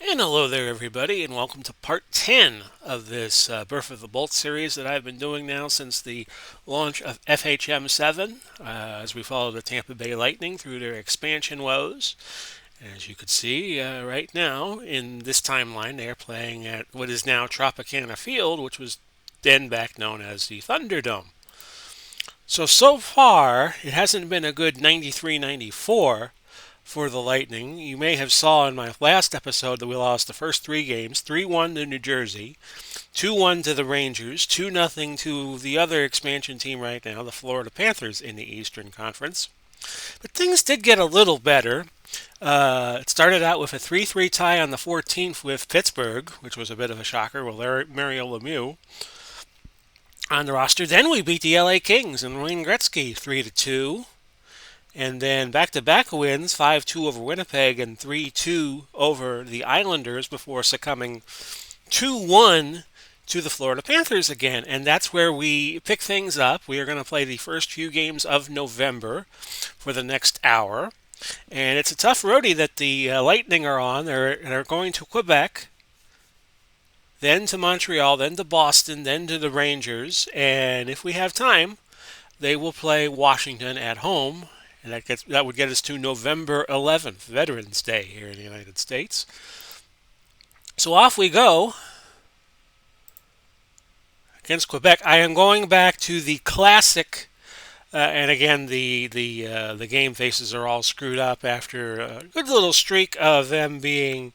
And hello there, everybody, and welcome to part 10 of this Birth of the Bolt series that I've been doing now since the launch of FHM 7, as we follow the Tampa Bay Lightning through their expansion woes. As you can see right now in this timeline, they are playing at what is now Tropicana Field, which was then back known as the Thunderdome. So far, it hasn't been a good 93-94 for the Lightning. You may have saw in my last episode that we lost the first three games, 3-1 to New Jersey, 2-1 to the Rangers, 2-0 to the other expansion team right now, the Florida Panthers in the Eastern Conference. But things did get a little better. It started out with a 3-3 tie on the 14th with Pittsburgh, which was a bit of a shocker with Mario Lemieux on the roster. Then we beat the LA Kings and Wayne Gretzky 3-2. And then back-to-back wins, 5-2 over Winnipeg and 3-2 over the Islanders before succumbing 2-1 to the Florida Panthers again. And that's where we pick things up. We are going to play the first few games of November for the next hour. And it's a tough roadie that the Lightning are on. They're going to Quebec, then to Montreal, then to Boston, then to the Rangers. And if we have time, they will play Washington at home. And that would get us to November 11th, Veterans Day here in the United States. So off we go against Quebec. I am going back to the classic, and again the game faces are all screwed up after a good little streak of them being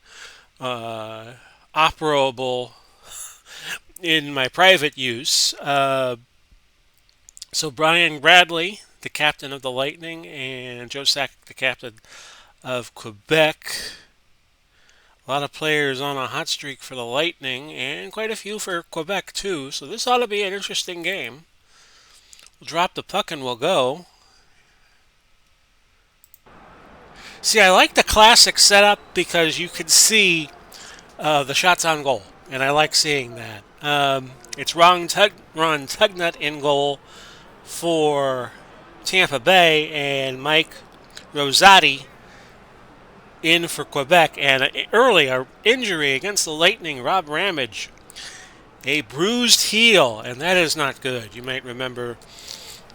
operable in my private use. So Brian Bradley, the captain of the Lightning, and Joe Sakic, the captain of Quebec. A lot of players on a hot streak for the Lightning, and quite a few for Quebec, too. So this ought to be an interesting game. We'll drop the puck and we'll go. See, I like the classic setup because you can see the shots on goal, and I like seeing that. It's Ron Tugnut in goal for Tampa Bay, and Mike Rosati in for Quebec. And early, an injury against the Lightning, Rob Ramage, a bruised heel, and that is not good. You might remember,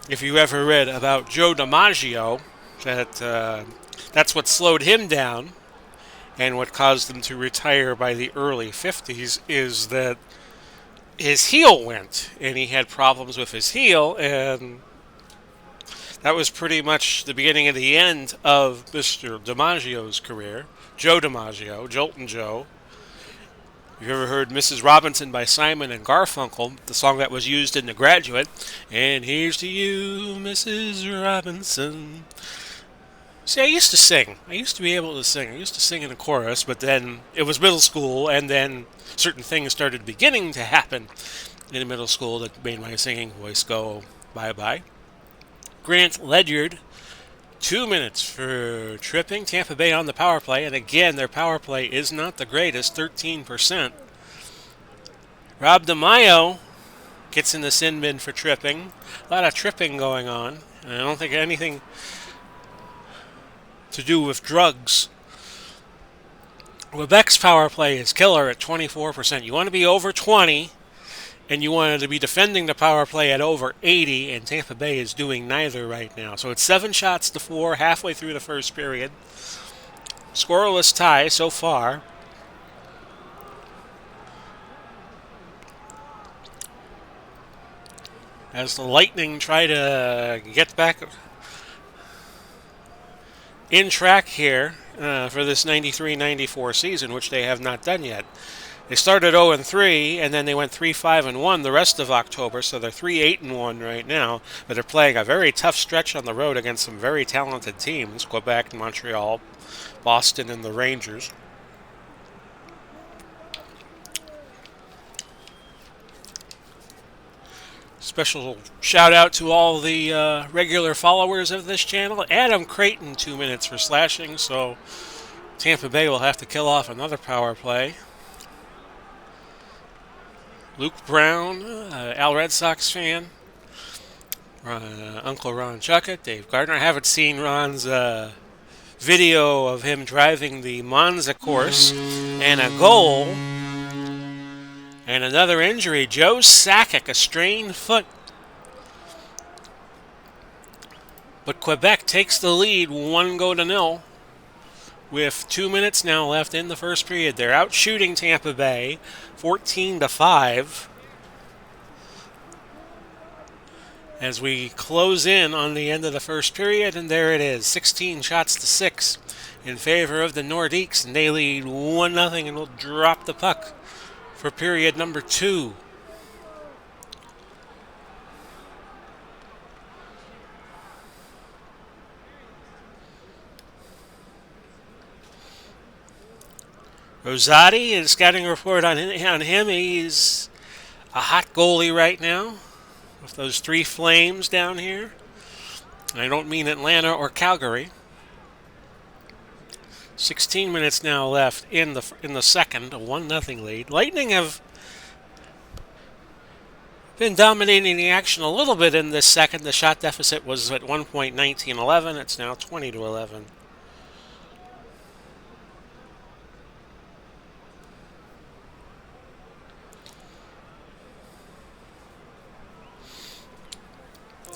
if you ever read about Joe DiMaggio, that that's what slowed him down, and what caused him to retire by the early 50s is that his heel went, and he had problems with his heel, and that was pretty much the beginning of the end of Mr. DiMaggio's career. Joe DiMaggio, Joltin' Joe. Have you ever heard Mrs. Robinson by Simon and Garfunkel, the song that was used in The Graduate? And here's to you, Mrs. Robinson. See, I used to sing. I used to be able to sing. I used to sing in a chorus, but then it was middle school, and then certain things started beginning to happen in middle school that made my singing voice go bye-bye. Grant Ledyard, 2 minutes for tripping. Tampa Bay on the power play, and again, their power play is not the greatest, 13%. Rob DiMaio gets in the sin bin for tripping. A lot of tripping going on, and I don't think anything to do with drugs. Quebec's power play is killer at 24%. You want to be over 20, and you wanted to be defending the power play at over 80, and Tampa Bay is doing neither right now. So it's 7 shots to 4 halfway through the first period. Scoreless tie so far. As the Lightning try to get back in track here for this 93-94 season, which they have not done yet. They started 0-3, and then they went 3-5-1 the rest of October, so they're 3-8-1 right now. But they're playing a very tough stretch on the road against some very talented teams: Quebec, Montreal, Boston, and the Rangers. Special shout out to all the regular followers of this channel. Adam Creighton, 2 minutes for slashing, so Tampa Bay will have to kill off another power play. Luke Brown, Al Red Sox fan. Uncle Ron Chuckett, Dave Gardner. I haven't seen Ron's video of him driving the Monza course, And a goal. And another injury. Joe Sakic, a strained foot. But Quebec takes the lead, 1-0, with 2 minutes now left in the first period. They're out shooting Tampa Bay, 14-5. As we close in on the end of the first period, and there it is, 16 shots to 6 in favor of the Nordiques, and they lead 1-0 and will drop the puck for period number 2. Rosati, a scouting report on him, he's a hot goalie right now with those 3 Flames down here. I don't mean Atlanta or Calgary. 16 minutes now left in the second, a 1-0 lead. Lightning have been dominating the action a little bit in this second. The shot deficit was at one point 19-11. It's now 20-11.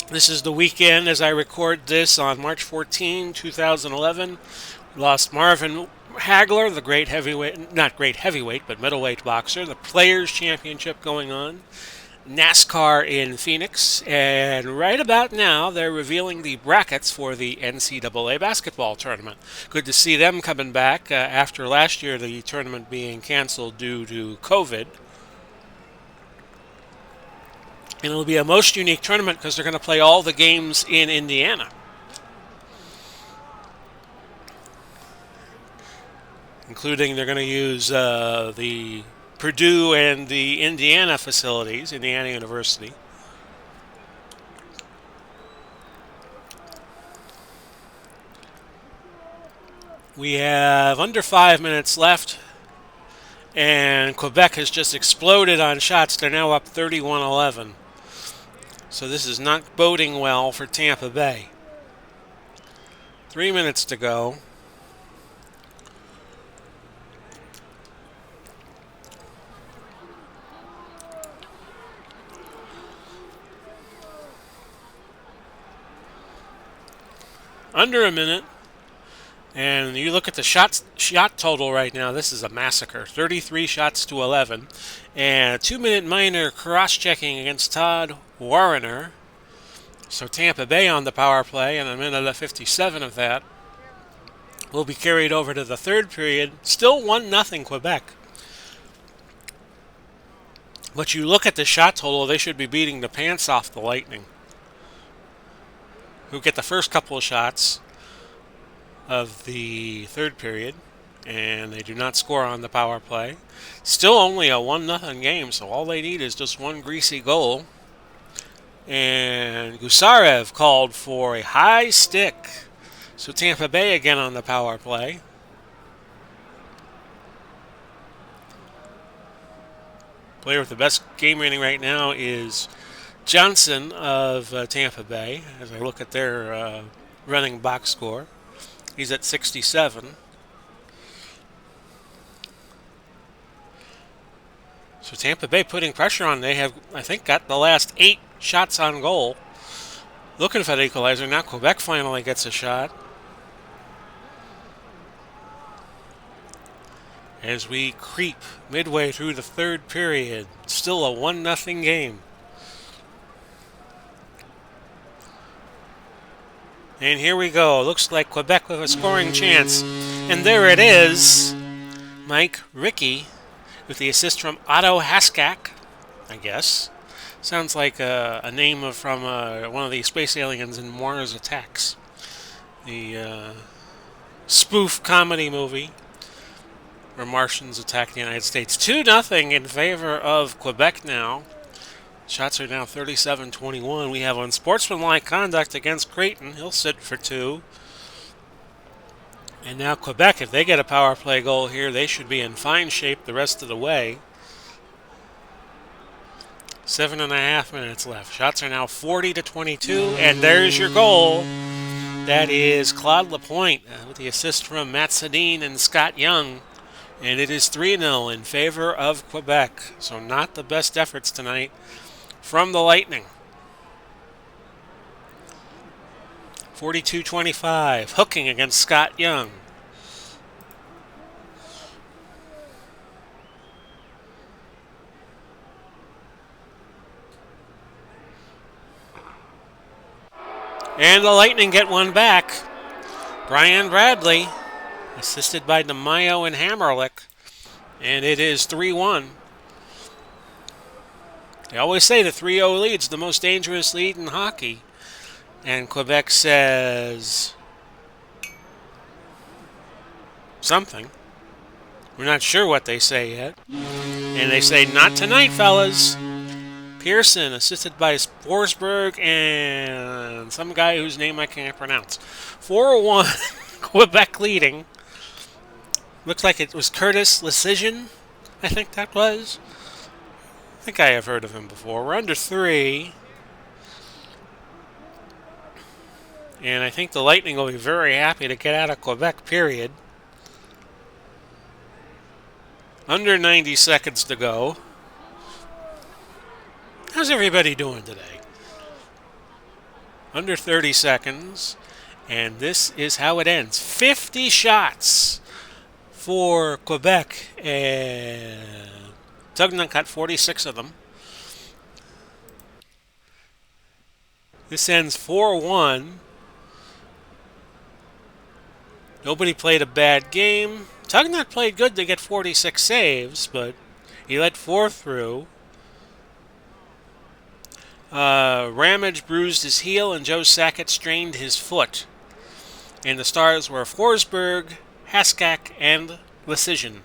This is the weekend as I record this on March 14, 2011. We lost Marvin Hagler, the great heavyweight, not great heavyweight, but middleweight boxer. The Players' Championship going on. NASCAR in Phoenix. And right about now, they're revealing the brackets for the NCAA basketball tournament. Good to see them coming back after last year, the tournament being canceled due to COVID. And it'll be a most unique tournament because they're going to play all the games in Indiana. Including they're going to use the Purdue and the Indiana facilities, Indiana University. We have under 5 minutes left. And Quebec has just exploded on shots. They're now up 31-11. So this is not boding well for Tampa Bay. 3 minutes to go. Under a minute. And you look at the shot total right now, this is a massacre. 33 shots to 11. And a 2-minute minor cross-checking against Todd Warrener. So Tampa Bay on the power play, and a minute of 57 of that will be carried over to the third period. Still 1-0 Quebec. But you look at the shot total, they should be beating the pants off the Lightning, who get the first couple of shots of the third period, and they do not score on the power play. Still only a 1-0 game, so all they need is just one greasy goal. And Gusarev called for a high stick. So Tampa Bay again on the power play. Player with the best game rating right now is Johnson of Tampa Bay, as I look at their running box score. He's at 67. So Tampa Bay putting pressure on. They have, I think, got the last 8 shots on goal. Looking for the equalizer. Now Quebec finally gets a shot. As we creep midway through the third period. Still a 1-0 game. And here we go. Looks like Quebec with a scoring chance. And there it is. Mike Rickey with the assist from Otto Haskak, I guess. Sounds like a name from one of the space aliens in Mars Attacks. The spoof comedy movie where Martians attack the United States. 2-0 in favor of Quebec now. Shots are now 37-21. We have unsportsmanlike conduct against Creighton. He'll sit for 2. And now Quebec, if they get a power play goal here, they should be in fine shape the rest of the way. 7.5 minutes left. Shots are now 40-22, and there's your goal. That is Claude Lapointe with the assist from Matt Sedin and Scott Young, And it is 3-0 in favor of Quebec. So not the best efforts tonight from the Lightning. 42-25, hooking against Scott Young. And the Lightning get one back. Brian Bradley, assisted by DeMaio and Hammerlick. And it is 3-1. They always say the 3-0 lead's the most dangerous lead in hockey. And Quebec says something. We're not sure what they say yet. And they say, not tonight, fellas. Pearson, assisted by Forsberg and some guy whose name I can't pronounce. 4-1, Quebec leading. Looks like it was Curtis Lecision, I think that was. I think I have heard of him before. We're under 3. And I think the Lightning will be very happy to get out of Quebec, period. Under 90 seconds to go. How's everybody doing today? Under 30 seconds. And this is how it ends. 50 shots for Quebec. And Tugnutt got 46 of them. This ends 4-1. Nobody played a bad game. Tugnutt played good to get 46 saves, but he let 4 through. Ramage bruised his heel and Joe Sakic strained his foot. And the stars were Forsberg, Haskak, and Lecision.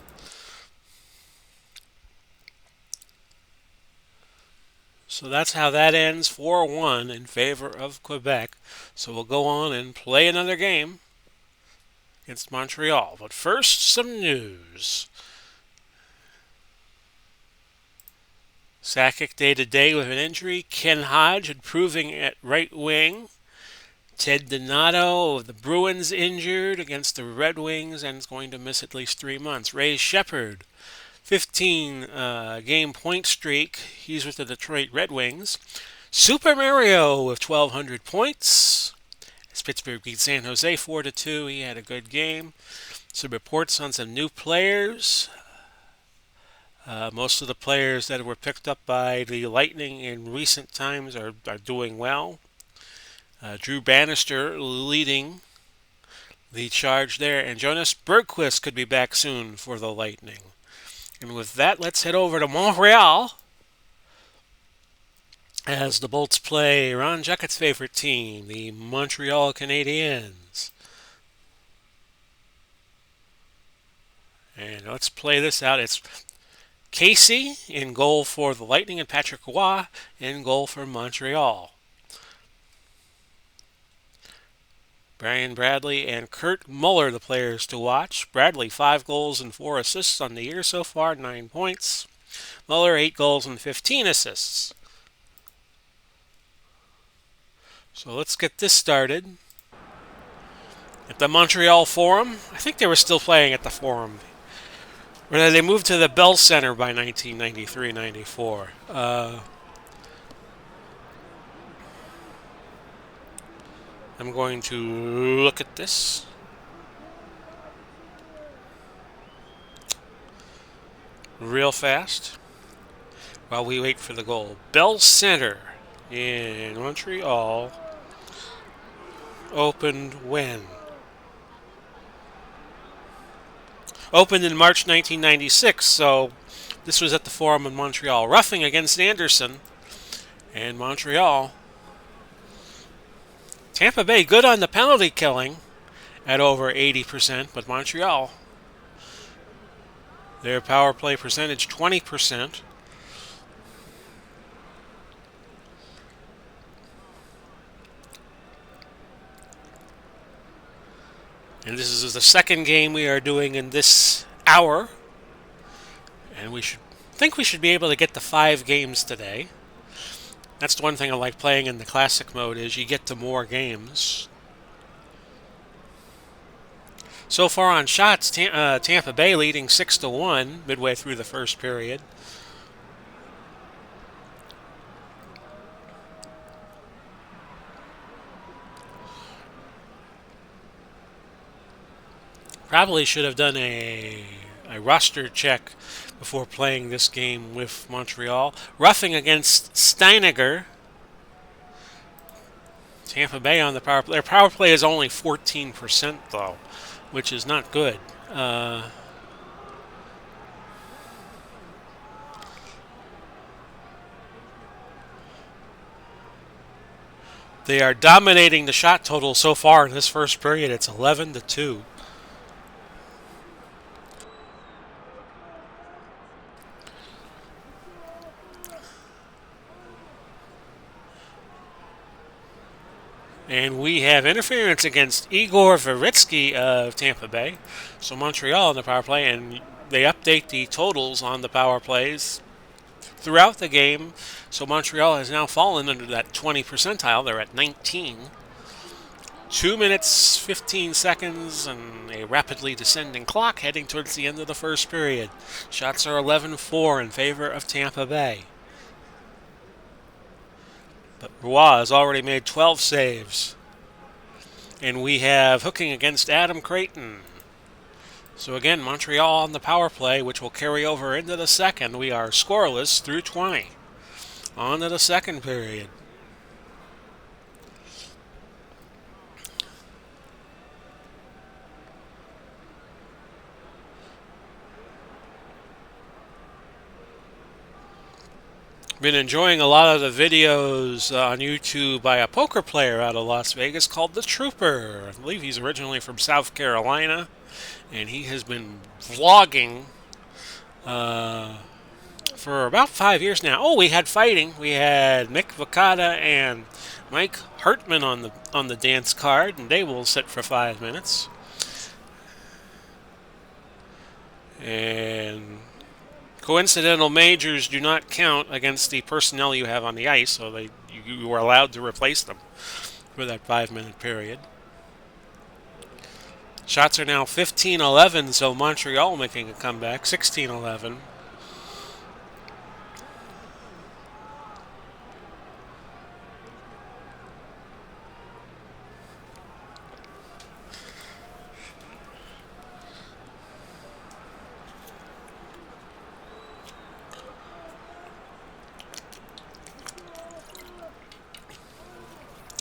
So that's how that ends, 4-1 in favor of Quebec. So we'll go on and play another game against Montreal. But first, some news. Sakic day-to-day with an injury. Ken Hodge improving at right wing. Ted Donato of the Bruins injured against the Red Wings and is going to miss at least 3 months. Ray Shepard, 15-game point streak. He's with the Detroit Red Wings. Super Mario with 1,200 points. As Pittsburgh beat San Jose 4-2, he had a good game. Some reports on some new players. Most of the players that were picked up by the Lightning in recent times are doing well. Drew Bannister leading the charge there. And Jonas Bergquist could be back soon for the Lightning. And with that, let's head over to Montreal as the Bolts play Ron Jacquet's favorite team, the Montreal Canadiens. And let's play this out. It's Casey in goal for the Lightning and Patrick Roy in goal for Montreal. Brian Bradley and Kurt Muller, the players to watch. Bradley, 5 goals and 4 assists on the year so far, 9 points. Muller, 8 goals and 15 assists. So let's get this started. At the Montreal Forum, I think they were still playing at the Forum. Or they moved to the Bell Center by 1993-94. I'm going to look at this. Real fast while we wait for the goal. Bell Center in Montreal opened when? Opened in March 1996, so this was at the Forum in Montreal. Roughing against Anderson and Montreal. Tampa Bay good on the penalty killing at over 80%, but Montreal, their power play percentage 20%. And this is the second game we are doing in this hour. And we should be able to get to 5 games today. That's the one thing I like playing in the classic mode is you get to more games. So far on shots, Tampa Bay leading 6-1 midway through the first period. Probably should have done a roster check before playing this game with Montreal. Roughing against Steiniger. Tampa Bay on the power play. Their power play is only 14% though, which is not good. They are dominating the shot total so far in this first period. It's 11-2. And we have interference against Igor Veritsky of Tampa Bay. So Montreal on the power play, and they update the totals on the power plays throughout the game. So Montreal has now fallen under that 20 percentile. They're at 19. 2 minutes, 15 seconds, and a rapidly descending clock heading towards the end of the first period. Shots are 11-4 in favor of Tampa Bay. But Roy has already made 12 saves. And we have hooking against Adam Creighton. So again, Montreal on the power play, which will carry over into the second. We are scoreless through 20. On to the second period. Been enjoying a lot of the videos on YouTube by a poker player out of Las Vegas called The Trooper. I believe he's originally from South Carolina, and he has been vlogging for about 5 years now. Oh, we had fighting. We had Mick Vacata and Mike Hartman on the dance card, and they will sit for 5 minutes. And coincidental majors do not count against the personnel you have on the ice, so you are allowed to replace them for that 5-minute period. Shots are now 15-11, so Montreal making a comeback, 16-11.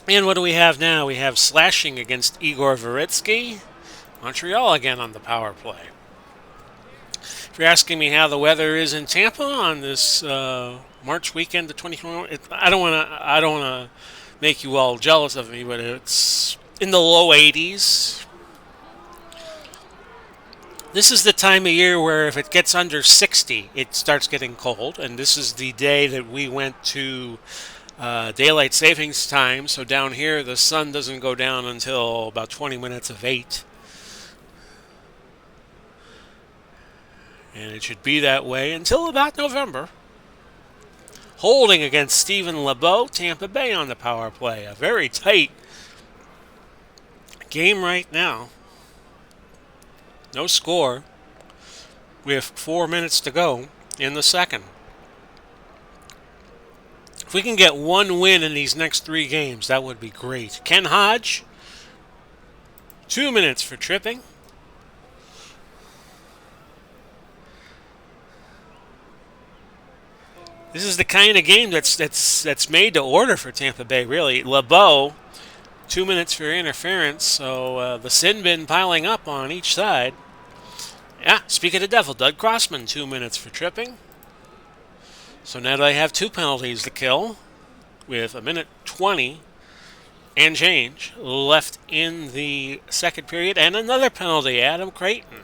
And what do we have now? We have slashing against Igor Veritsky. Montreal again on the power play. If you're asking me how the weather is in Tampa on this March weekend, the 2021, I don't want to make you all jealous of me, but it's in the low 80s. This is the time of year where if it gets under 60, it starts getting cold, and this is the day that we went to daylight savings time, so down here the sun doesn't go down until about 20 minutes of 8. And it should be that way until about November. Holding against Stephen LeBeau, Tampa Bay on the power play. A very tight game right now. No score with 4 minutes to go in the second. If we can get one win in these next 3 games, that would be great. Ken Hodge, 2 minutes for tripping. This is the kind of game that's made to order for Tampa Bay, really. LeBeau, 2 minutes for interference, so the sin bin piling up on each side. Yeah, speak of the devil, Doug Crossman, 2 minutes for tripping. So now they have 2 penalties to kill with 1:20 and change left in the second period, and another penalty, Adam Creighton.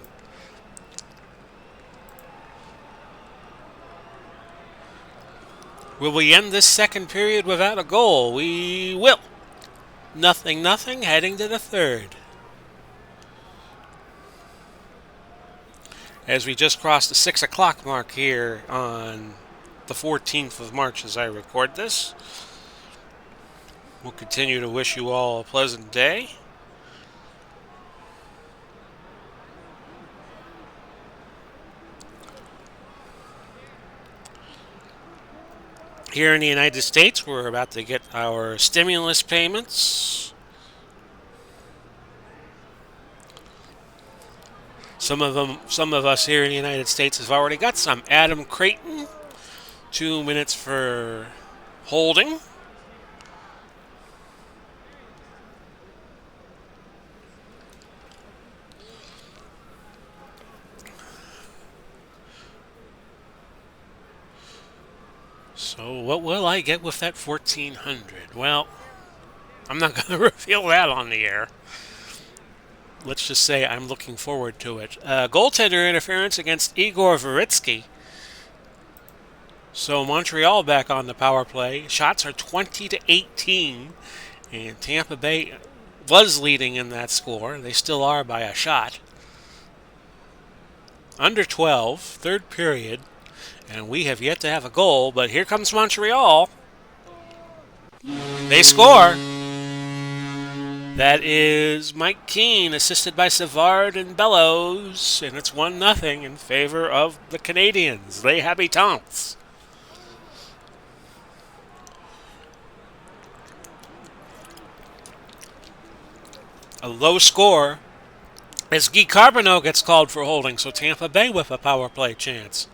Will we end this second period without a goal? We will. 0-0, heading to the third. As we just crossed the 6 o'clock mark here on the 14th of March as I record this. We'll continue to wish you all a pleasant day. Here in the United States, we're about to get our stimulus payments. Some of us here in the United States have already got some. Adam Creighton, 2 minutes for holding. So what will I get with that 1400? Well, I'm not going to reveal that on the air. Let's just say I'm looking forward to it. Goaltender interference against Igor Veritsky. So Montreal back on the power play. Shots are 20-18, and Tampa Bay was leading in that score. They still are by a shot. Under 12, third period, and we have yet to have a goal. But here comes Montreal. They score. That is Mike Keane, assisted by Savard and Bellows, and it's 1-0 in favor of the Canadiens. Les Habitants. A low score as Guy Carbonneau gets called for holding, so Tampa Bay with a power play chance.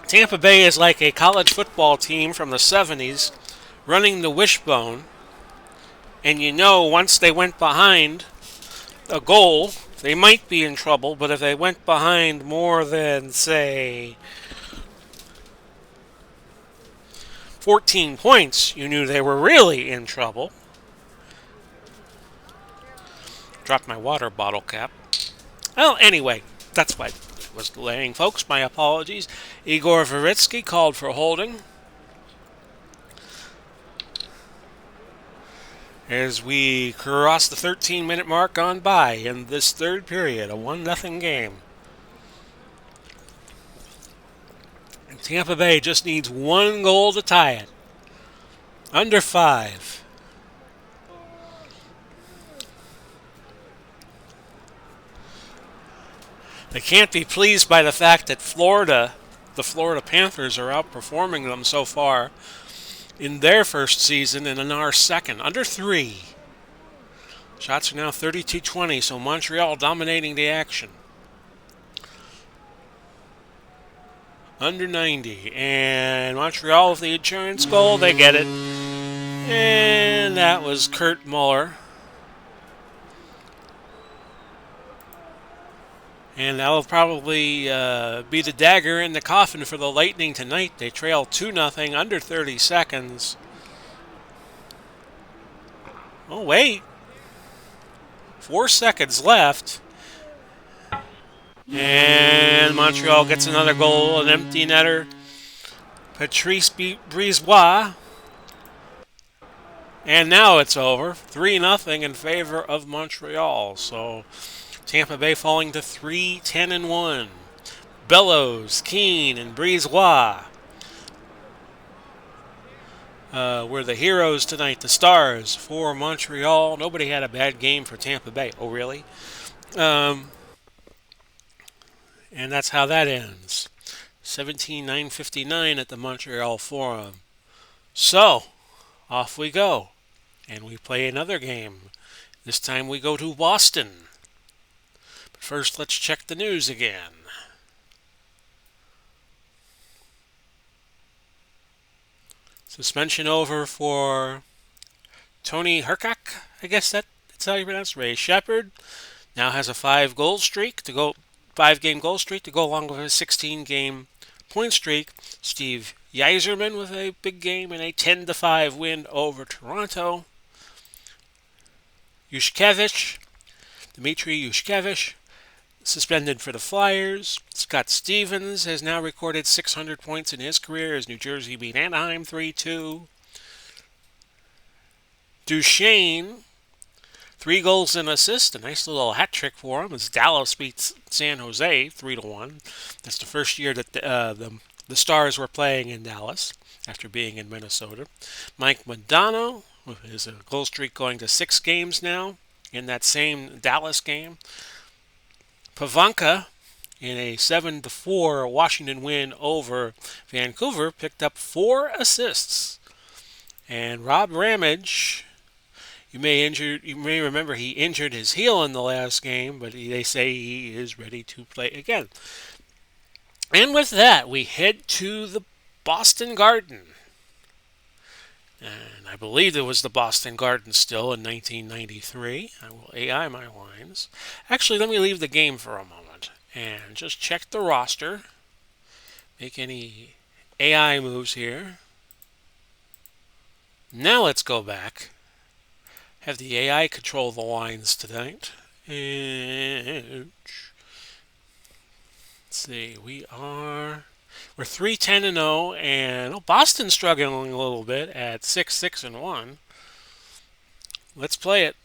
Tampa Bay is like a college football team from the 70s running the wishbone, and you know once they went behind a goal, they might be in trouble, but if they went behind more than, say, 14 points, you knew they were really in trouble. Dropped my water bottle cap. Well, anyway, that's why I was delaying, folks. My apologies. Igor Veritsky called for holding. As we cross the 13-minute mark on by in this third period, a 1-0 game. And Tampa Bay just needs one goal to tie it. Under 5. They can't be pleased by the fact that the Florida Panthers are outperforming them so far in their first season and in our second. Under 3. Shots are now 32-20, so Montreal dominating the action. Under 90. And Montreal with the insurance goal, they get it. And that was Kurt Muller. And that'll probably be the dagger in the coffin for the Lightning tonight. They trail 2-0, under 30 seconds. Oh, wait. 4 seconds left. And Montreal gets another goal, an empty netter. Patrice Brisebois. And now it's over. 3-0 in favor of Montreal. So Tampa Bay falling to 3-10-1. Bellows, Keane, and Brisebois were the heroes tonight, the stars for Montreal. Nobody had a bad game for Tampa Bay. Oh, really? And that's how that ends. 17-9-59 at the Montreal Forum. So, off we go. And we play another game. This time we go to Boston. But first, let's check the news again. Suspension over for Tony Hercock, I guess that's how you pronounce it. Ray Shepard now has a 5-game goal streak to go along with a 16-game point streak. Steve Yzerman with a big game and a 10-5 win over Toronto. Dmitry Yushkevich, suspended for the Flyers. Scott Stevens has now recorded 600 points in his career as New Jersey beat Anaheim 3-2. Duchesne, 3 goals and assists, a nice little hat trick for him as Dallas beats San Jose 3-1. That's the first year that the Stars were playing in Dallas after being in Minnesota. Mike Modano with his goal streak going to 6 games now in that same Dallas game. Pavanka, in a 7-4 Washington win over Vancouver, picked up 4 assists. And Rob Ramage, you may remember he injured his heel in the last game, but they say he is ready to play again. And with that, we head to the Boston Garden. And I believe it was the Boston Garden still in 1993. I will AI my lines. Actually, let me leave the game for a moment and just check the roster. Make any AI moves here. Now let's go back. Have the AI control the lines tonight. And let's see, we're 3-10-0, and Boston's struggling a little bit at 6-6-1. Let's play it.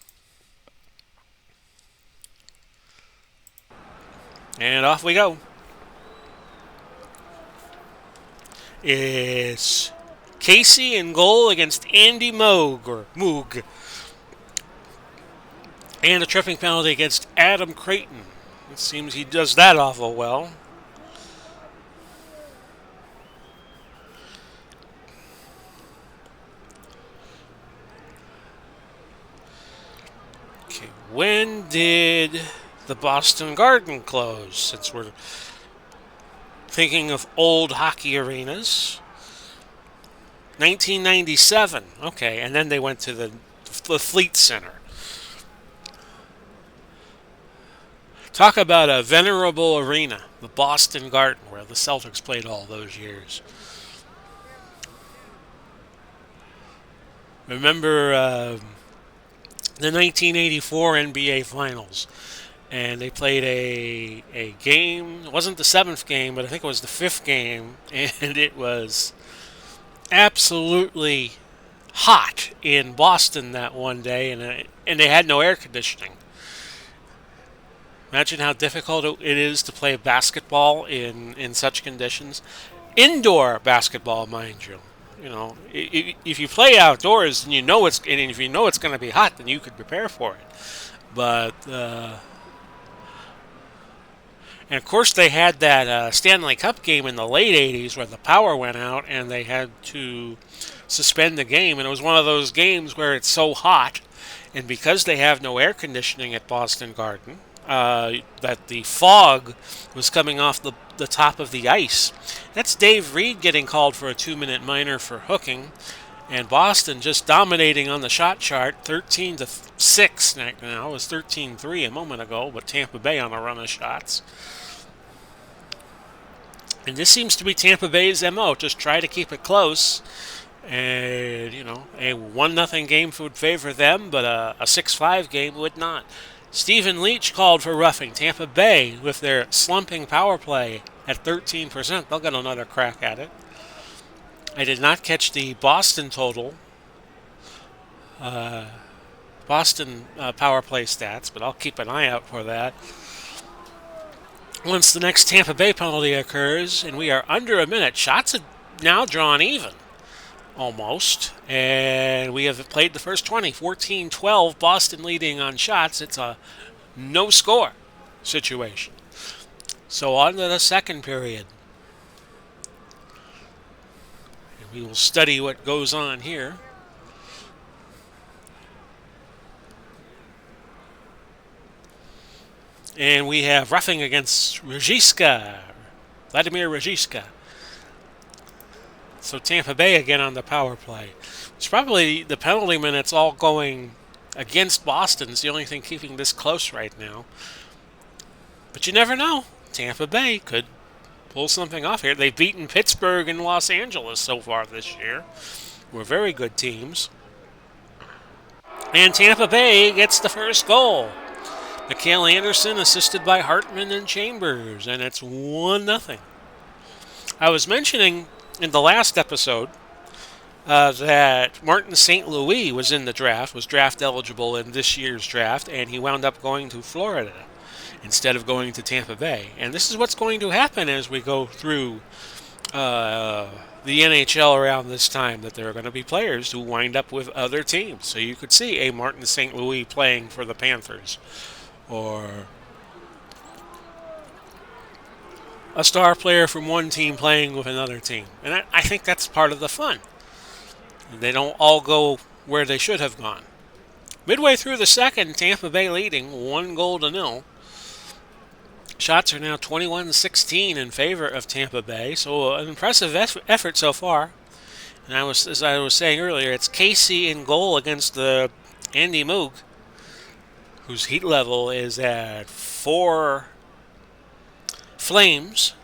And off we go. It's Casey in goal against Andy Moog. And a tripping penalty against Adam Creighton. It seems he does that awful well. Okay, when did the Boston Garden close? Since we're thinking of old hockey arenas. 1997. Okay, and then they went to the Fleet Center. Talk about a venerable arena, the Boston Garden, where the Celtics played all those years. Remember the 1984 NBA Finals, and they played a game. It wasn't the 7th game, but I think it was the 5th game, and it was absolutely hot in Boston that one day, and they had no air conditioning. Imagine how difficult it is to play basketball in such conditions. Indoor basketball, mind you. You know, if you play outdoors and if you know it's going to be hot, then you could prepare for it. But and of course they had that Stanley Cup game in the late '80s where the power went out and they had to suspend the game. And it was one of those games where it's so hot, and because they have no air conditioning at Boston Garden, that the fog was coming off the top of the ice. That's Dave Reed getting called for a 2-minute minor for hooking, and Boston just dominating on the shot chart, 13-6 now. It was 13-3 a moment ago, but Tampa Bay on a run of shots. And this seems to be Tampa Bay's MO, just try to keep it close. And, a 1-0 game would favor them, but a 6-5 game would not. Stephen Leach called for roughing. Tampa Bay, with their slumping power play at 13%, they'll get another crack at it. I did not catch the Boston total, Boston power play stats, but I'll keep an eye out for that. Once the next Tampa Bay penalty occurs, and we are under a minute, shots have now drawn even. Almost. And we have played the first 20. 14-12, Boston leading on shots. It's a no-score situation. So on to the second period. And we will study what goes on here. And we have roughing against Vladimir Ruzicka. So Tampa Bay again on the power play. It's probably the penalty minutes all going against Boston. It's the only thing keeping this close right now. But you never know. Tampa Bay could pull something off here. They've beaten Pittsburgh and Los Angeles so far this year. We're very good teams. And Tampa Bay gets the first goal. Mikhail Anderson assisted by Hartman and Chambers. And it's 1-0. I was mentioning in the last episode that Martin St. Louis was in the draft, was draft eligible in this year's draft, and he wound up going to Florida instead of going to Tampa Bay. And this is what's going to happen as we go through the NHL around this time, that there are going to be players who wind up with other teams. So you could see a Martin St. Louis playing for the Panthers, or a star player from one team playing with another team. And I think that's part of the fun. They don't all go where they should have gone. Midway through the second, Tampa Bay leading 1-0. Shots are now 21-16 in favor of Tampa Bay, so an impressive effort so far. And as I was saying earlier, it's Casey in goal against the Andy Moog, whose heat level is at 4 flames,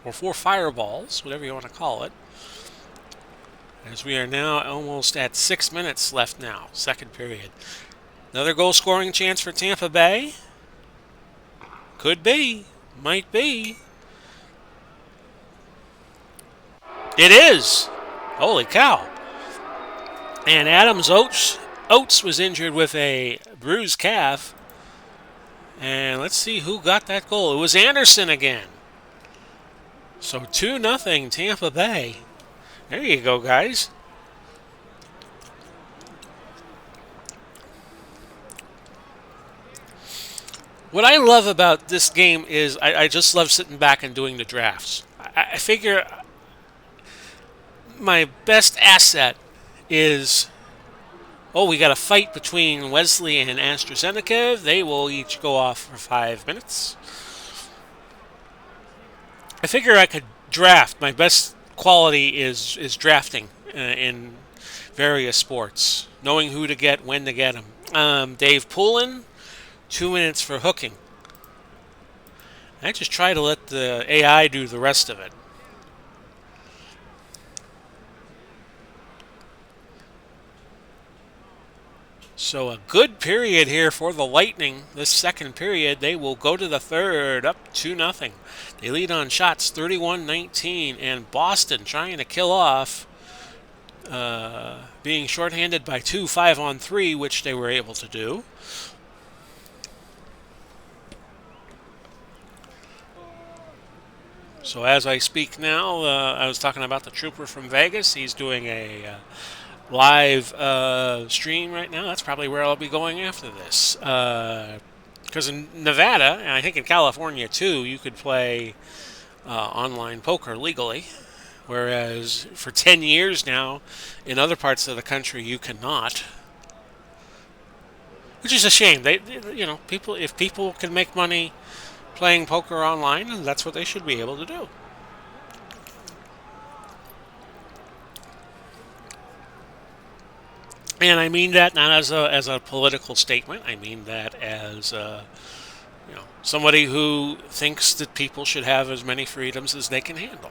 or 4 fireballs, whatever you want to call it. As we are now almost at 6 minutes left now, second period. Another goal scoring chance for Tampa Bay. Could be. Might be. It is. Holy cow. And Adams Oates was injured with a bruised calf. And let's see who got that goal. It was Anderson again. So 2-0 Tampa Bay. There you go, guys. What I love about this game is I just love sitting back and doing the drafts. I figure my best asset is, we got a fight between Wesley and AstraZeneca. They will each go off for 5 minutes. I figure I could draft. My best quality is drafting in various sports, knowing who to get, when to get them. Dave Poulin, 2 minutes for hooking. I just try to let the AI do the rest of it. So a good period here for the Lightning. This second period, they will go to the third, up 2-0. They lead on shots 31-19, and Boston trying to kill off, being shorthanded by 2 5-on-3, which they were able to do. So as I speak now, I was talking about the trooper from Vegas. He's doing a live stream right now. That's probably where I'll be going after this. Because in Nevada, and I think in California too, you could play online poker legally. Whereas for 10 years now, in other parts of the country, you cannot. Which is a shame. If people can make money playing poker online, that's what they should be able to do. And I mean that not as a political statement. I mean that as somebody who thinks that people should have as many freedoms as they can handle.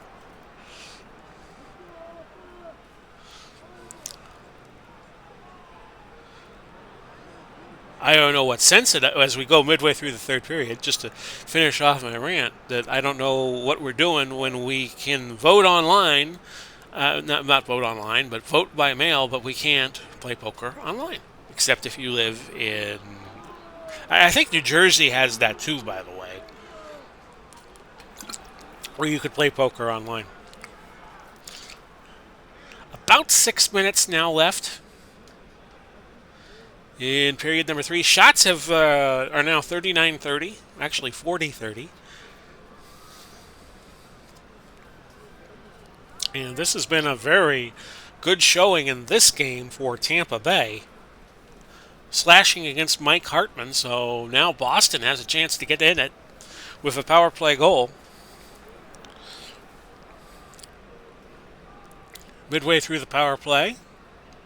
I don't know what sense it, as we go midway through the third period, just to finish off my rant, that I don't know what we're doing when we can vote online, not vote online, but vote by mail, but we can't play poker online, except if you live in, I think New Jersey has that too, by the way, where you could play poker online. About 6 minutes now left in period number 3. Shots are now 39-30, actually 40-30. And this has been a very good showing in this game for Tampa Bay. Slashing against Mike Hartman, so now Boston has a chance to get in it with a power play goal. Midway through the power play,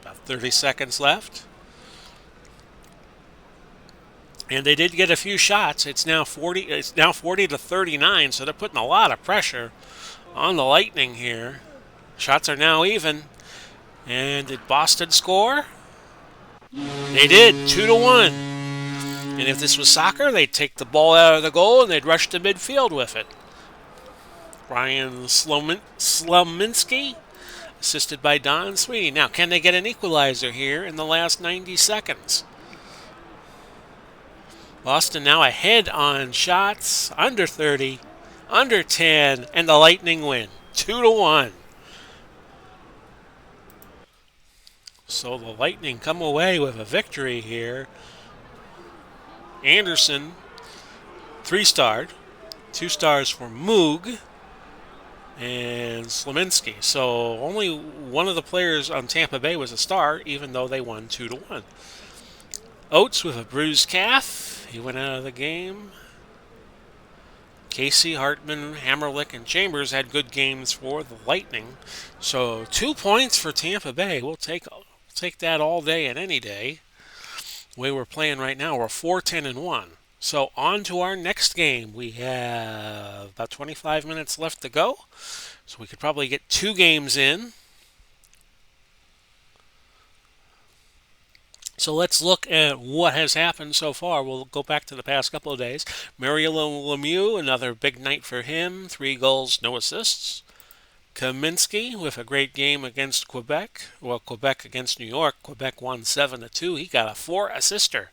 about 30 seconds left. And they did get a few shots. It's now 40-39, so they're putting a lot of pressure on the Lightning here. Shots are now even. And did Boston score? They did, 2-1. And if this was soccer, they'd take the ball out of the goal and they'd rush to midfield with it. Ryan Slominski, assisted by Don Sweeney. Now, can they get an equalizer here in the last 90 seconds? Boston now ahead on shots, under 30, under 10, and the Lightning win, 2-1. So the Lightning come away with a victory here. Anderson, 3-starred, 2 stars for Moog, and Slominski. So only one of the players on Tampa Bay was a star, even though they won 2-1. Oates with a bruised calf. He went out of the game. Casey, Hartman, Hammerlick, and Chambers had good games for the Lightning. So 2 points for Tampa Bay. We'll take that all day and any day. The way we're playing right now, we're 4-10-1. So on to our next game. We have about 25 minutes left to go. So we could probably get 2 games in. So let's look at what has happened so far. We'll go back to the past couple of days. Mario Lemieux, another big night for him. 3 goals, no assists. Kaminsky with a great game against Quebec. Well, Quebec against New York. Quebec won 7-2. He got a 4-assister.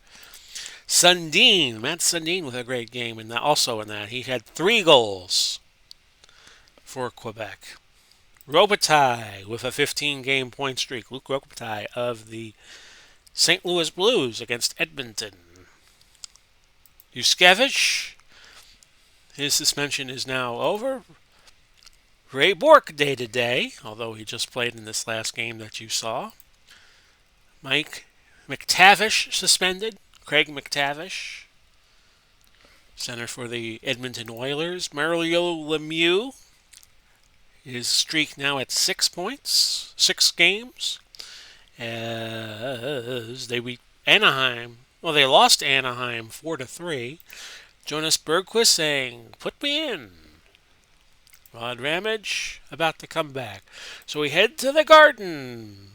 Matt Sundin with a great game, and also in that he had 3 goals for Quebec. Robitaille with a 15-game point streak. Luc Robitaille of the St. Louis Blues against Edmonton. Yuskevich, his suspension is now over. Ray Bourque day to day, although he just played in this last game that you saw. Mike McTavish suspended. Craig McTavish, center for the Edmonton Oilers. Mario Lemieux, his streak now at 6 points, 6 games. As they beat Anaheim. Well, they lost Anaheim 4-3. Jonas Bergquist saying, "Put me in." Rod Ramage about to come back. So we head to the Garden.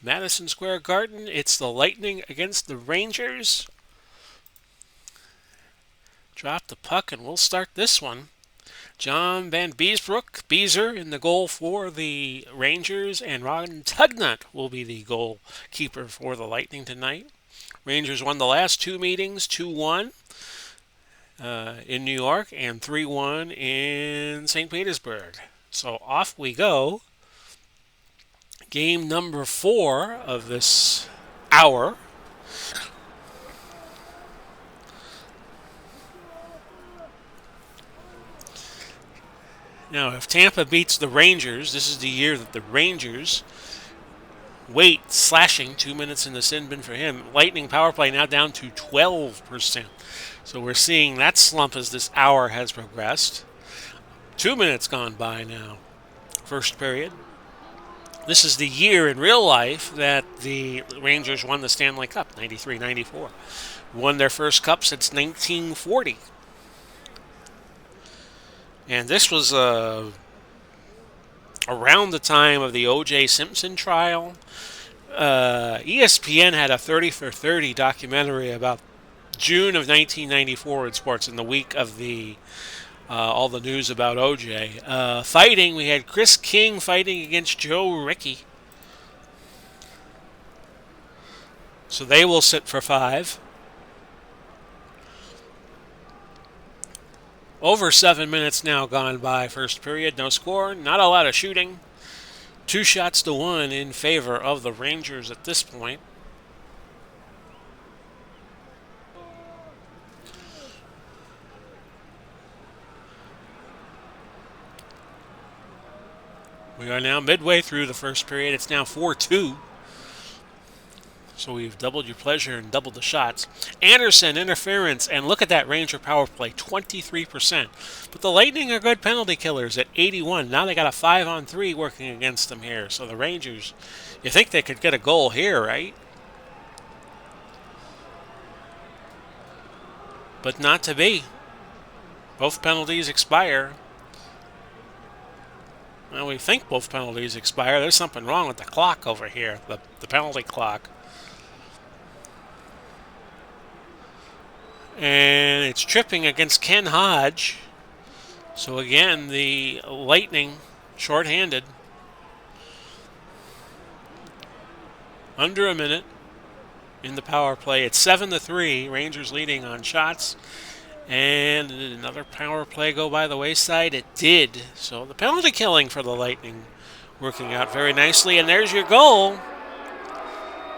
Madison Square Garden. It's the Lightning against the Rangers. Drop the puck and we'll start this one. John Van Beezer in the goal for the Rangers, and Ron Tugnut will be the goalkeeper for the Lightning tonight. Rangers won the last 2 meetings, 2-1 in New York and 3-1 in St. Petersburg. So off we go. Game number 4 of this hour. Now, if Tampa beats the Rangers, this is the year that the Rangers wait slashing 2 minutes in the sin bin for him. Lightning power play now down to 12%. So we're seeing that slump as this hour has progressed. 2 minutes gone by now. First period. This is the year in real life that the Rangers won the Stanley Cup, 93-94. Won their first cup since 1940. And this was around the time of the O.J. Simpson trial. ESPN had a 30 for 30 documentary about June of 1994 in sports, in the week of the all the news about O.J. Fighting, we had Chris King fighting against Joe Rickey. So they will sit for 5. Over 7 minutes now gone by first period. No score. Not a lot of shooting. 2-1 in favor of the Rangers at this point. We are now midway through the first period. It's now 4-2. So we've doubled your pleasure and doubled the shots. Anderson, interference, and look at that Ranger power play, 23%. But the Lightning are good penalty killers at 81. Now they got a 5-on-3 working against them here. So the Rangers, you think they could get a goal here, right? But not to be. Both penalties expire. Well, we think both penalties expire. There's something wrong with the clock over here, the penalty clock. And it's tripping against Ken Hodge. So again, the Lightning shorthanded. Under a minute in the power play. It's 7-3. Rangers leading on shots. And another power play go by the wayside? It did. So the penalty killing for the Lightning working out very nicely. And there's your goal.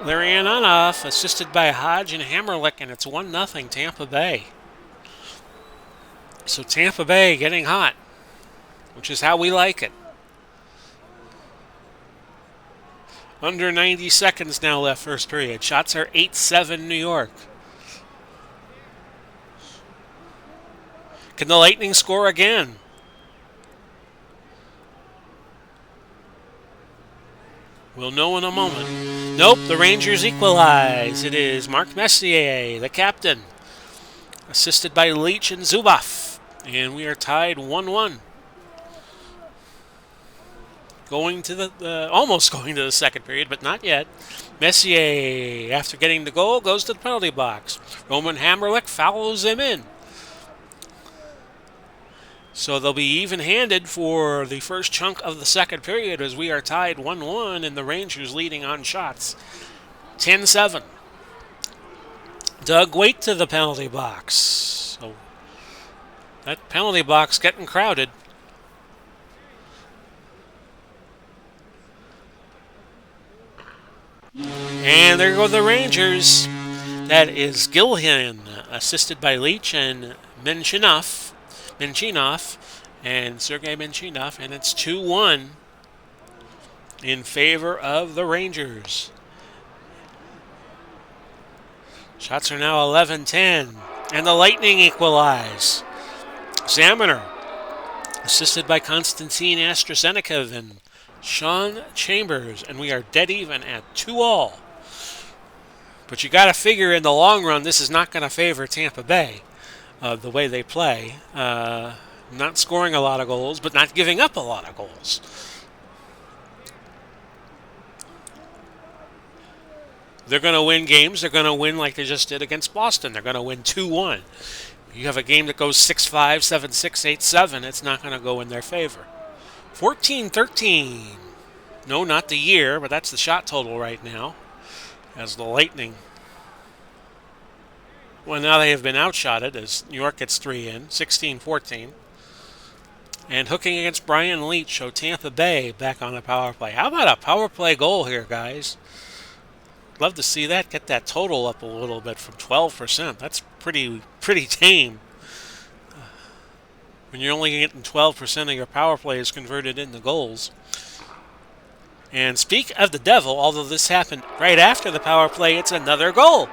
Larry Ananoff, assisted by Hodge and Hammerlick, and it's 1-0 Tampa Bay. So Tampa Bay getting hot. which is how we like it. Under 90 seconds now left first period. Shots are 8-7 New York. Can the Lightning score again? We'll know in a moment. Nope, the Rangers equalize. It is Mark Messier, the captain, assisted by Leach and Zuboff. And we are tied 1-1. Going to the almost going to the second period, but not yet. Messier, after getting the goal, goes to the penalty box. Roman Hamrlik follows him in. So they'll be even-handed for the first chunk of the second period as we are tied 1-1 and the Rangers leading on shots. 10-7. Doug Waite to the penalty box. So that penalty box getting crowded. And there go the Rangers. That is Gillian, assisted by Leach and Menchinov, and Sergei Menchinov, and it's 2-1 in favor of the Rangers. Shots are now 11-10, and the Lightning equalize. Zamaner, assisted by Konstantin AstraZeneca and Sean Chambers, and we are dead even at 2-2. But you got to figure in the long run, this is not going to favor Tampa Bay, the way they play. Not scoring a lot of goals, but not giving up a lot of goals. They're going to win games. They're going to win like they just did against Boston. They're going to win 2-1. You have a game that goes 6-5, 7-6, 8-7. It's not going to go in their favor. 14-13. No, not the year, but that's the shot total right now. As the Lightning. Well, now they have been outshotted as New York gets 3 in. 16-14. And hooking against Brian Leach, so Tampa Bay back on the power play. How about a power play goal here, guys? Love to see that. Get that total up a little bit from 12%. That's pretty tame. When you're only getting 12% of your power play is converted into goals. And speak of the devil, although this happened right after the power play, it's another goal.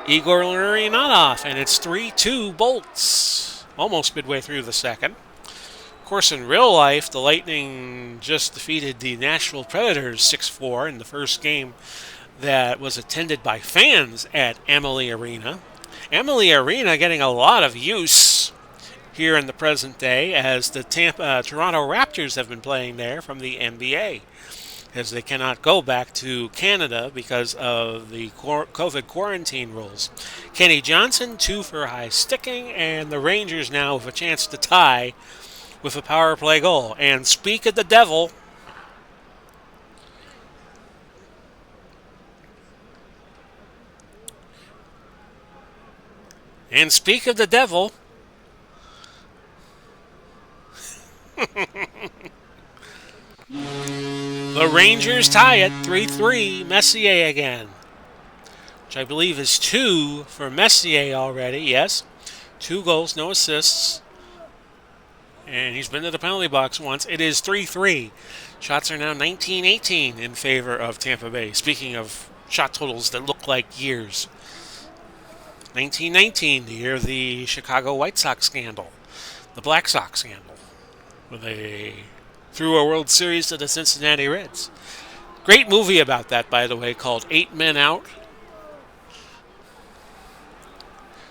Igor Larionov, and it's 3-2 Bolts. Almost midway through the second. Of course, in real life, the Lightning just defeated the Nashville Predators 6-4 in the first game that was attended by fans at Amalie Arena. Amalie Arena getting a lot of use here in the present day as the Toronto Raptors have been playing there from the NBA, as they cannot go back to Canada because of the COVID quarantine rules. Kenny Johnson, 2 for high sticking, and the Rangers now have a chance to tie with a power play goal. And speak of the devil, the Rangers tie it 3-3, Messier again, which I believe is 2 for Messier already, yes. 2 goals, no assists, and he's been to the penalty box once. It is 3-3. Shots are now 19-18 in favor of Tampa Bay. Speaking of shot totals that look like years. 1919, the year of the Chicago White Sox scandal, the Black Sox scandal, where they threw a World Series to the Cincinnati Reds. Great movie about that, by the way, called 8 Men Out.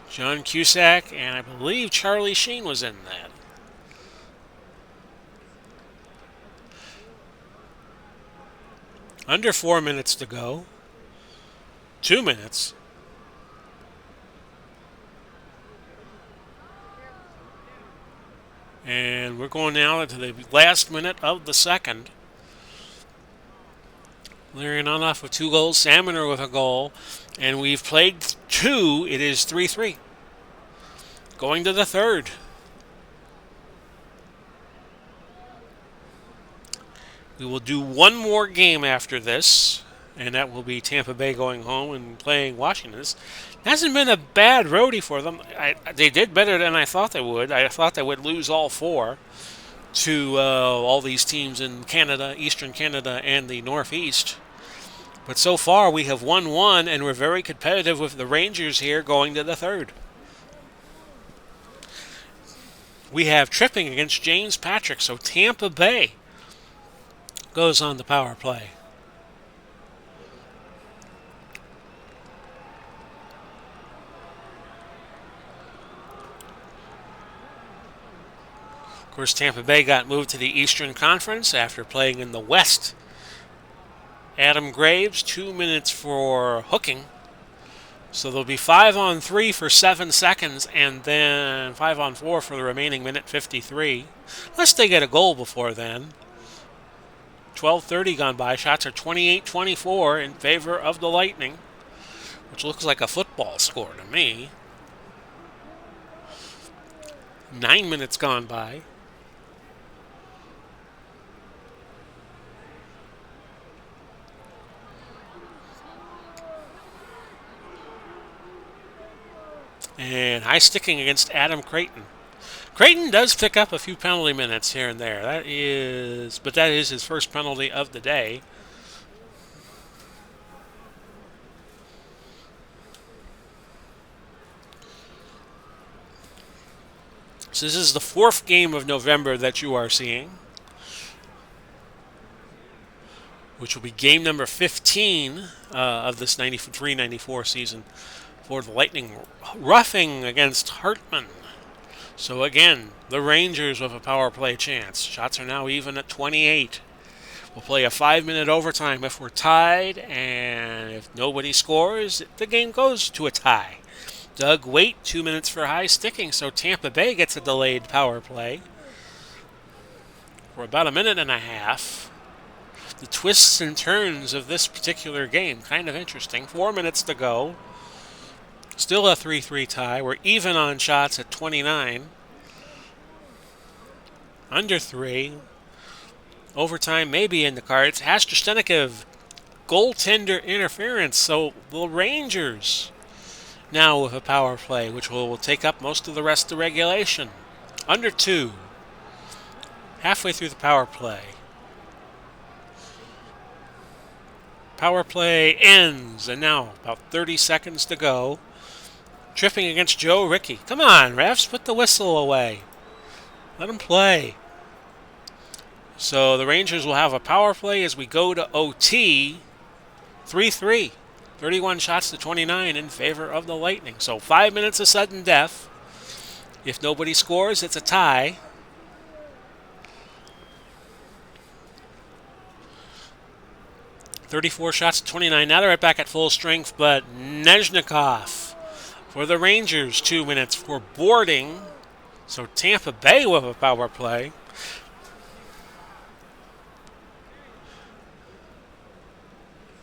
John Cusack, and I believe Charlie Sheen was in that. Under 4 minutes to go. 2 minutes. And we're going now into the last minute of the second. Larionov with 2 goals, Salmoner with a goal, and we've played 2. It is 3-3. Going to the third. We will do one more game after this, and that will be Tampa Bay going home and playing Washington. It hasn't been a bad roadie for them. They did better than I thought they would. I thought they would lose all 4. to all these teams in Canada, Eastern Canada, and the Northeast. But so far, we have won one, and we're very competitive with the Rangers here going to the third. We have tripping against James Patrick, so Tampa Bay goes on the power play. Of course, Tampa Bay got moved to the Eastern Conference after playing in the West. Adam Graves, 2 minutes for hooking. So there'll be 5-on-3 for 7 seconds, and then 5-on-4 for the remaining minute 53. Unless they get a goal before then. 12:30 gone by. Shots are 28-24 in favor of the Lightning, which looks like a football score to me. 9 minutes gone by. And high sticking against Adam Creighton. Creighton does pick up a few penalty minutes here and there. That is his first penalty of the day. So this is the fourth game of November that you are seeing, which will be game number 15 of this 93-94 season for the Lightning, roughing against Hartman. So again, the Rangers with a power play chance. Shots are now even at 28. We'll play a 5-minute overtime if we're tied, and if nobody scores, the game goes to a tie. Doug Waite, 2 minutes for high sticking, so Tampa Bay gets a delayed power play for about a minute and a half. The twists and turns of this particular game, kind of interesting. 4 minutes to go. Still a 3-3 tie. We're even on shots at 29. Under 3. Overtime may be in the cards. Hastrstenikov, goaltender interference. So the Rangers now with a power play, which will take up most of the rest of regulation. Under 2. Halfway through the power play. Power play ends, and now about 30 seconds to go. Tripping against Joe Rickey. Come on, refs, put the whistle away. Let him play. So the Rangers will have a power play as we go to OT. 3-3. 31 shots to 29 in favor of the Lightning. So 5 minutes of sudden death. If nobody scores, it's a tie. .34 shots to 29. Now they're right back at full strength, but Nezhnikov for the Rangers, 2 minutes for boarding. So Tampa Bay with a power play.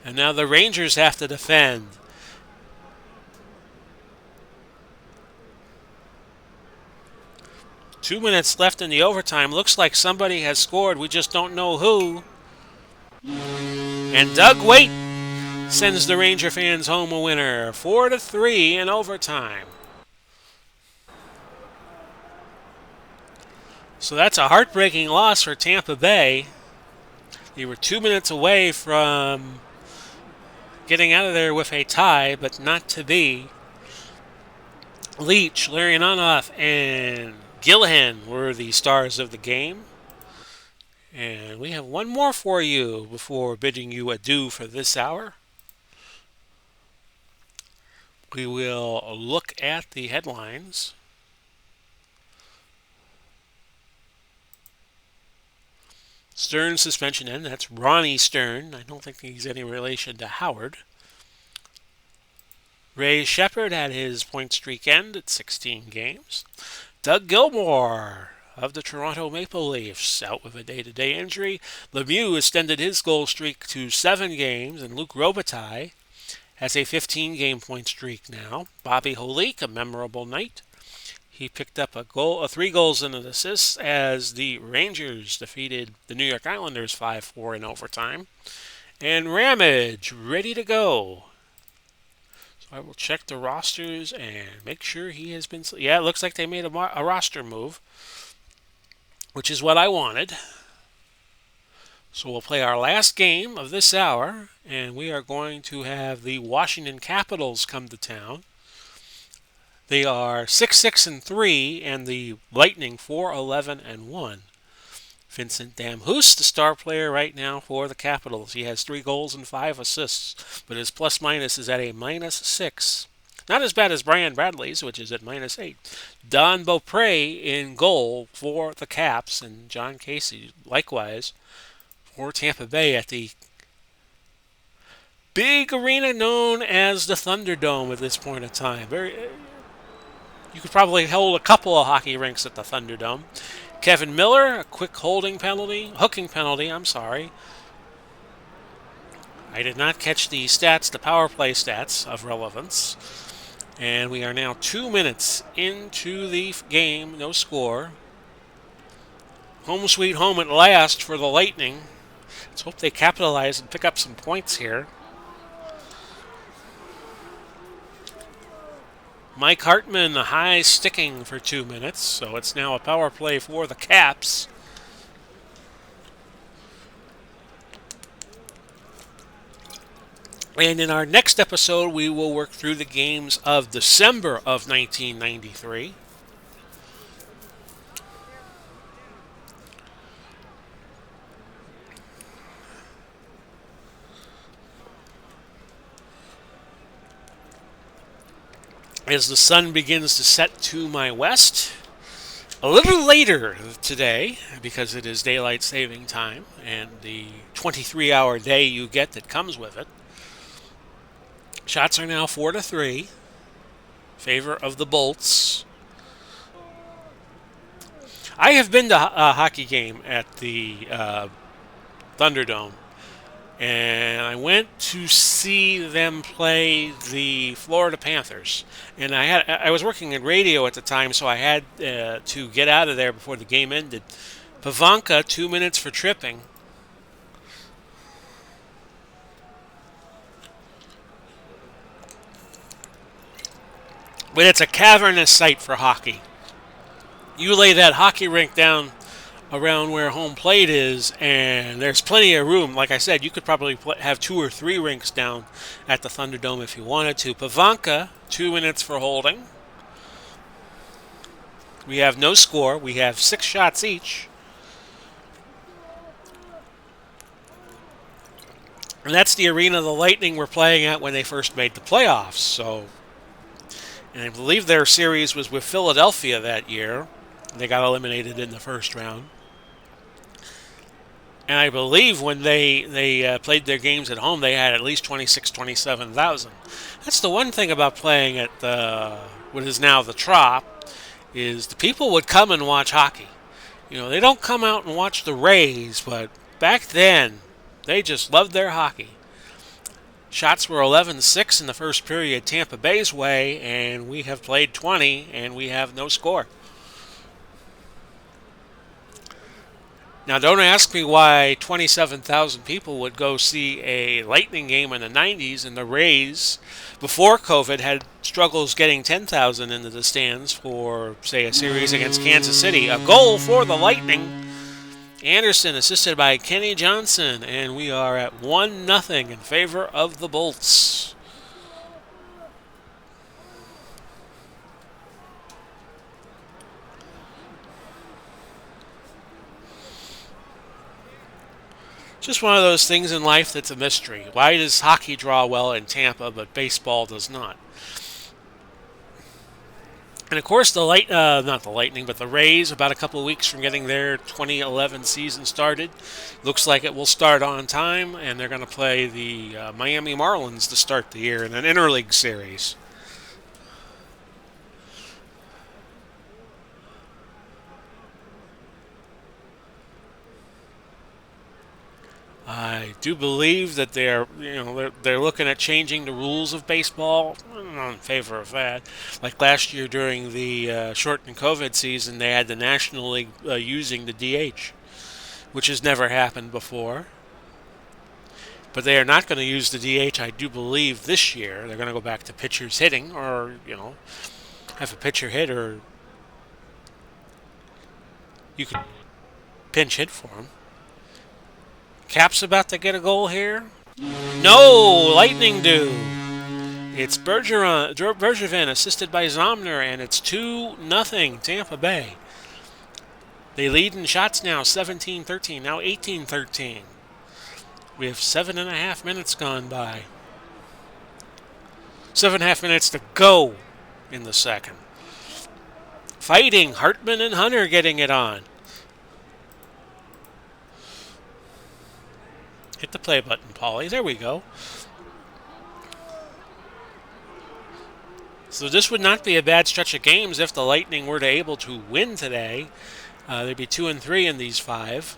And now the Rangers have to defend. Two minutes left in the overtime. Looks like somebody has scored. We just don't know who. And Doug Waite sends the Ranger fans home a winner. 4-3 in overtime. So that's a heartbreaking loss for Tampa Bay. They were 2 minutes away from getting out of there with a tie, but not to be. Leach, Larionov, and Gillihan were the stars of the game. And we have one more for you before bidding you adieu for this hour. We will look at the headlines. Stern suspension end. That's Ronnie Stern. I don't think he's any relation to Howard. Ray Shepard had his point streak end at 16 games. Doug Gilmour of the Toronto Maple Leafs out with a day-to-day injury. Lemieux extended his goal streak to 7 games, and Luc Robitaille has a 15-game point streak now. Bobby Holik, a memorable night. He picked up 3 goals and an assist as the Rangers defeated the New York Islanders 5-4 in overtime. And Ramage ready to go. So I will check the rosters and make sure he has been... Yeah, it looks like they made a roster move. which is what I wanted. So we'll play our last game of this hour, and we are going to have the Washington Capitals come to town. They are 6-6-3, and the Lightning 4-11-1. Vincent Damhus, the star player right now for the Capitals. He has 3 goals and 5 assists, but his plus minus is at a -6. Not as bad as Brian Bradley's, which is at -8. Don Beaupre in goal for the Caps, and John Casey likewise for Tampa Bay at the big arena known as the Thunderdome at this point in time. You could probably hold a couple of hockey rinks at the Thunderdome. Kevin Miller, a quick hooking penalty, I'm sorry. I did not catch the stats, the power play stats of relevance. And we are now 2 minutes into the game, no score. Home sweet home at last for the Lightning. Let's hope they capitalize and pick up some points here. Mike Hartman, high sticking for 2 minutes, so it's now a power play for the Caps. And in our next episode, we will work through the games of December of 1993. As the sun begins to set to my west, a little later today, because it is daylight saving time and the 23-hour day you get that comes with it. Shots are now 4-3, favor of the Bolts. I have been to a hockey game at the Thunderdome, and I went to see them play the Florida Panthers. And I was working in radio at the time, so I had to get out of there before the game ended. Pavanka, 2 minutes for tripping. But it's a cavernous site for hockey. You lay that hockey rink down around where home plate is, and there's plenty of room. Like I said, you could probably have 2 or 3 rinks down at the Thunderdome if you wanted to. Pavanka, 2 minutes for holding. We have no score. We have 6 shots each. And that's the arena the Lightning were playing at when they first made the playoffs. So, and I believe their series was with Philadelphia that year. They got eliminated in the first round. And I believe when they played their games at home, they had at least 27,000. That's the one thing about playing at what is now the Trop, is the people would come and watch hockey. You know, they don't come out and watch the Rays, but back then, they just loved their hockey. Shots were 11-6 in the first period Tampa Bay's way, and we have played 20, and we have no score. Now, don't ask me why 27,000 people would go see a Lightning game in the 90s, and the Rays, before COVID, had struggles getting 10,000 into the stands for, say, a series against Kansas City. A goal for the Lightning. Anderson assisted by Kenny Johnson, and we are at 1-0 in favor of the Bolts. Just one of those things in life that's a mystery. Why does hockey draw well in Tampa, but baseball does not? And of course, not the Lightning, but the Rays, about a couple of weeks from getting their 2011 season started, looks like it will start on time, and they're going to play the Miami Marlins to start the year in an interleague series. I do believe that they're looking at changing the rules of baseball. I'm not in favor of that. Like last year during the shortened COVID season, they had the National League using the DH, which has never happened before. But they are not going to use the DH, I do believe, this year. They're going to go back to pitchers hitting, or have a pitcher hit, or you could pinch hit for him. Caps about to get a goal here. No, Lightning do. It's Bergevin assisted by Zomner, and it's 2-0 Tampa Bay. They lead in shots now, 17-13, now 18-13. We have 7.5 minutes gone by. 7.5 minutes to go in the second. Fighting, Hartman and Hunter getting it on. Hit the play button, Paulie. There we go. So this would not be a bad stretch of games if the Lightning were to able to win today. They'd be 2-3 in these 5.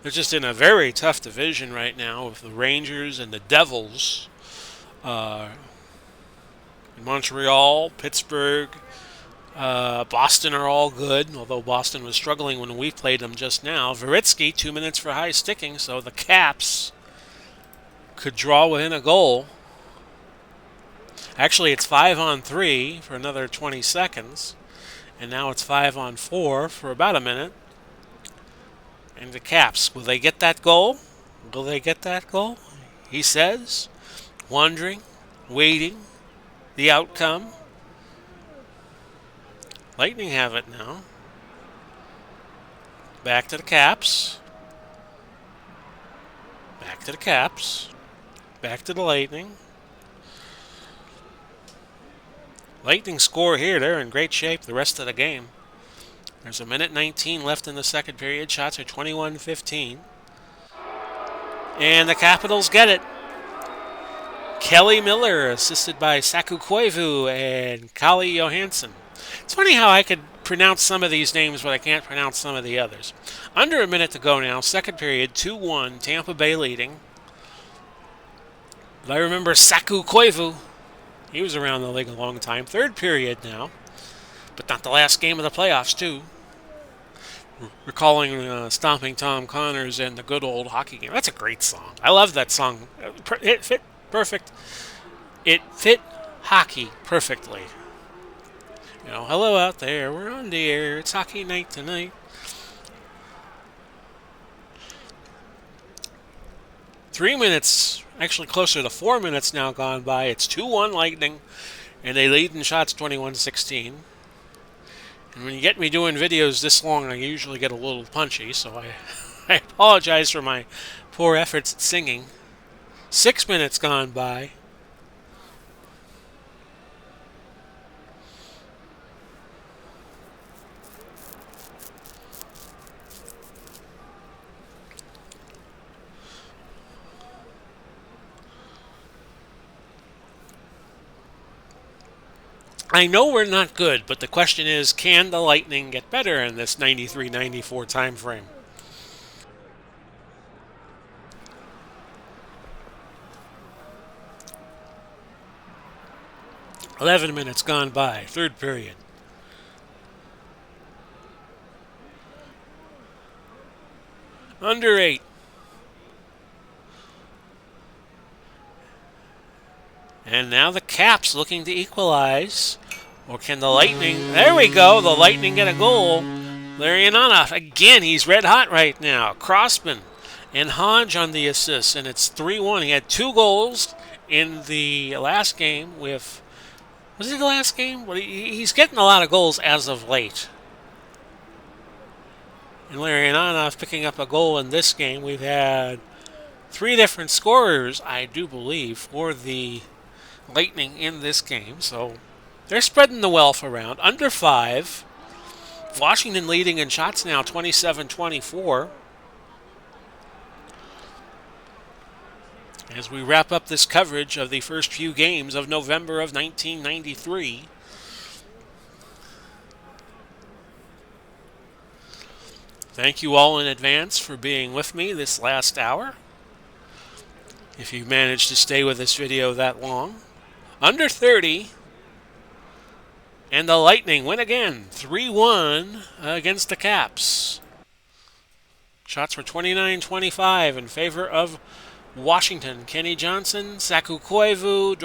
They're just in a very tough division right now with the Rangers and the Devils. Montreal, Pittsburgh, Boston are all good, although Boston was struggling when we played them just now. Veritsky, 2 minutes for high sticking, so the Caps could draw within a goal. Actually, it's 5-on-3 for another 20 seconds, and now it's 5-on-4 for about a minute. And the Caps, will they get that goal? Will they get that goal? He says, wondering, waiting, the outcome. Lightning have it now. Back to the Caps. Back to the Caps. Back to the Lightning. Lightning score here. They're in great shape the rest of the game. There's a minute 19 left in the second period. Shots are 21-15. And the Capitals get it. Kelly Miller, assisted by Saku Koivu and Kalle Johansson. It's funny how I could pronounce some of these names, but I can't pronounce some of the others. Under a minute to go now. Second period, 2-1. Tampa Bay leading. But I remember Saku Koivu. He was around the league a long time. Third period now. But not the last game of the playoffs, too. Recalling Stomping Tom Connors and the good old hockey game. That's a great song. I love that song. It fit perfect. It fit hockey perfectly. You know, hello out there. We're on the air. It's hockey night tonight. Three minutes, actually closer to 4 minutes now gone by. It's 2-1 Lightning, and they lead in shots 21-16. And when you get me doing videos this long, I usually get a little punchy, so I apologize for my poor efforts at singing. 6 minutes gone by. I know we're not good, but the question is, can the Lightning get better in this 93-94 time frame? "11 minutes gone by, third period. Under 8. And now the Caps looking to equalize. Or can the Lightning... There we go. The Lightning get a goal. Larionov, again, he's red hot right now. Crossman and Hodge on the assist. And it's 3-1. He had 2 goals in the last game with... Was it the last game? Well, he's getting a lot of goals as of late. And Larionov picking up a goal in this game. We've had 3 different scorers, I do believe, for the Lightning in this game. So they're spreading the wealth around. Under 5. Washington leading in shots now, 27-24. As we wrap up this coverage of the first few games of November of 1993. Thank you all in advance for being with me this last hour. If you managed to stay with this video that long. Under 30. And the Lightning win again, 3-1 against the Caps. Shots were 29-25 in favor of Washington. Kenny Johnson, Saku Koivu,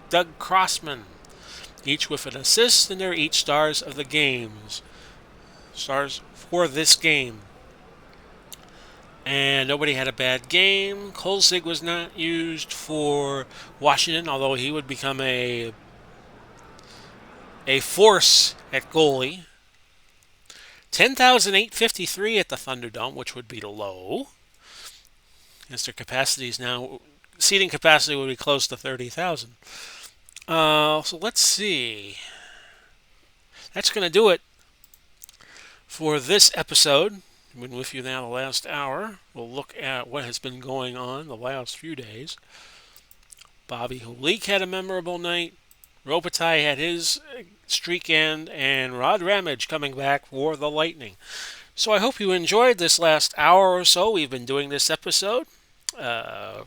Doug Crossman. each with an assist, and they're each stars of the games. Stars for this game. And nobody had a bad game. Kolzig was not used for Washington, although he would become a force at goalie. 10,853 at the Thunderdome, which would be low. As their capacity is now, seating capacity would be close to 30,000. So let's see. That's going to do it for this episode. I've been with you now the last hour. We'll look at what has been going on the last few days. Bobby Holik had a memorable night. Robitaille had his streak end, and Rod Ramage coming back for the Lightning. So I hope you enjoyed this last hour or so we've been doing this episode. We're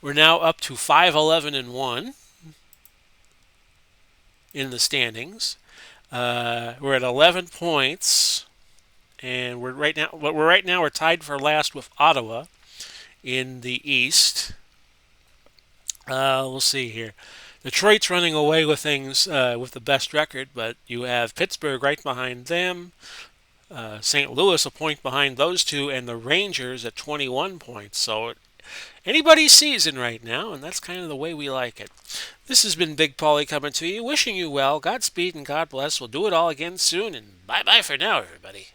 now up to 5-11-1 in the standings. We're at 11 points, and we're tied for last with Ottawa in the East. We'll see here. Detroit's running away with things with the best record, but you have Pittsburgh right behind them, St. Louis a point behind those two, and the Rangers at 21 points. So anybody's season right now, and that's kind of the way we like it. This has been Big Paulie coming to you, wishing you well, Godspeed and God bless. We'll do it all again soon, and bye-bye for now, everybody.